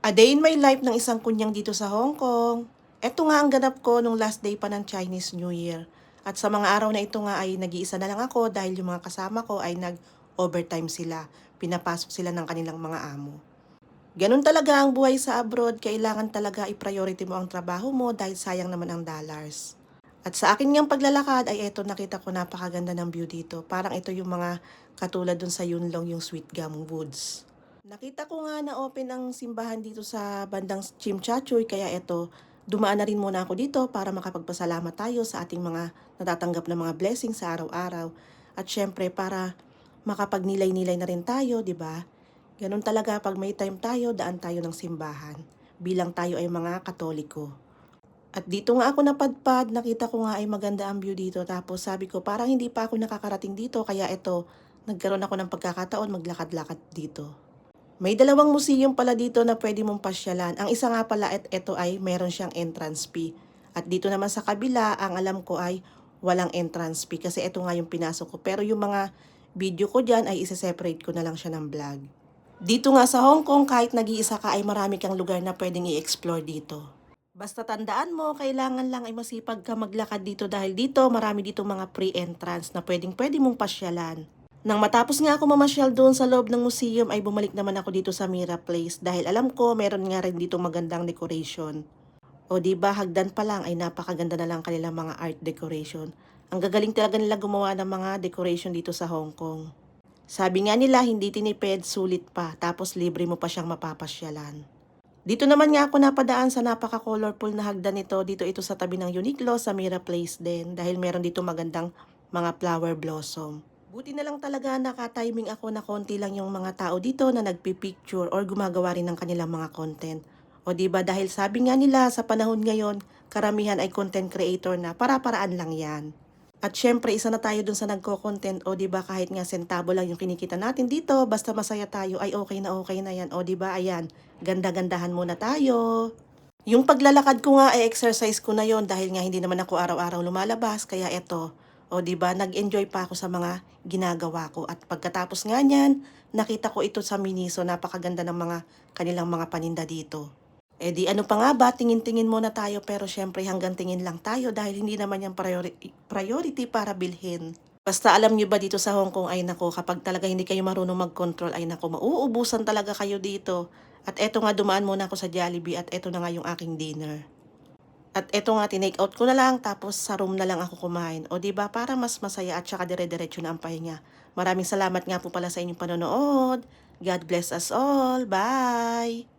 A day in my life ng isang kunyang dito sa Hong Kong. Ito nga ang ganap ko nung last day pa ng Chinese New Year. At sa mga araw na ito nga ay nag-iisa na lang ako dahil yung mga kasama ko ay nag-overtime sila. Pinapasok sila ng kanilang mga amo. Ganun talaga ang buhay sa abroad, kailangan talaga i-priority mo ang trabaho mo dahil sayang naman ang dollars. At sa akin ngang paglalakad ay eto, nakita ko napakaganda ng view dito. Parang ito yung mga katulad dun sa Yunlong, yung Sweet Gum Woods. Nakita ko nga na open ang simbahan dito sa bandang Chimchachoy, kaya eto, dumaan na rin muna ako dito para makapagpasalamat tayo sa ating mga natatanggap na mga blessings sa araw-araw. At syempre para makapagnilay-nilay na rin tayo, di ba? Ganun talaga pag may time tayo, daan tayo ng simbahan. Bilang tayo ay mga Katoliko. At dito nga ako napadpad, nakita ko nga ay maganda ang view dito. Tapos sabi ko, parang hindi pa ako nakakarating dito, kaya ito, nagkaroon ako ng pagkakataon maglakad-lakad dito. May dalawang museum pala dito na pwede mong pasyalan. Ang isa nga pala at ito ay meron siyang entrance fee. At dito naman sa kabila, ang alam ko ay walang entrance fee kasi ito nga yung pinasok ko. Pero yung mga video ko dyan ay isa-separate ko na lang siya ng vlog. Dito nga sa Hong Kong, kahit nag-iisa ka ay marami kang lugar na pwedeng i-explore dito. Basta tandaan mo, kailangan lang ay masipag ka maglakad dito dahil dito marami dito mga pre-entrance na pwede mong pasyalan. Nang matapos nga ako mamasyal doon sa loob ng museum ay bumalik naman ako dito sa Mira Place dahil alam ko meron nga rin dito magandang decoration. O di ba hagdan pa lang ay napakaganda na lang kanilang mga art decoration. Ang gagaling talaga nila gumawa ng mga decoration dito sa Hong Kong. Sabi nga nila hindi tinipid, sulit pa, tapos libre mo pa siyang mapapasyalan. Dito naman nga ako napadaan sa napaka-colorful na hagdan nito. Dito ito sa tabi ng Uniqlo sa Mira Place din dahil meron dito magandang mga flower blossom. Buti na lang talaga naka-timing ako na konti lang yung mga tao dito na nagpipicture or gumagawa rin ng kanilang mga content. O di ba dahil sabi nga nila sa panahon ngayon, karamihan ay content creator na, para-paraan lang yan. At syempre, isa na tayo dun sa nagko-content, o di ba kahit nga sentabo lang yung kinikita natin dito, basta masaya tayo ay okay na yan. O di ba ayan, ganda-gandahan muna tayo. Yung paglalakad ko nga ay exercise ko na yon dahil nga hindi naman ako araw-araw lumalabas, kaya eto, o di ba nag-enjoy pa ako sa mga ginagawa ko. At pagkatapos nga niyan, nakita ko ito sa Miniso, napakaganda ng mga kanilang mga paninda dito. Eh di ano pa nga ba, tingin-tingin muna tayo, pero syempre hanggang tingin lang tayo dahil hindi naman yung priority para bilhin. Basta alam nyo ba dito sa Hong Kong ay nako, kapag talaga hindi kayo marunong mag-control ay nako, mauubusan talaga kayo dito. At eto nga, dumaan muna ako sa Jollibee at eto na nga yung aking dinner. At eto nga, tinake out ko na lang tapos sa room na lang ako kumain. O di ba para mas masaya at saka dire-diretso na ang pahinga. Maraming salamat nga po pala sa inyong panonood. God bless us all. Bye!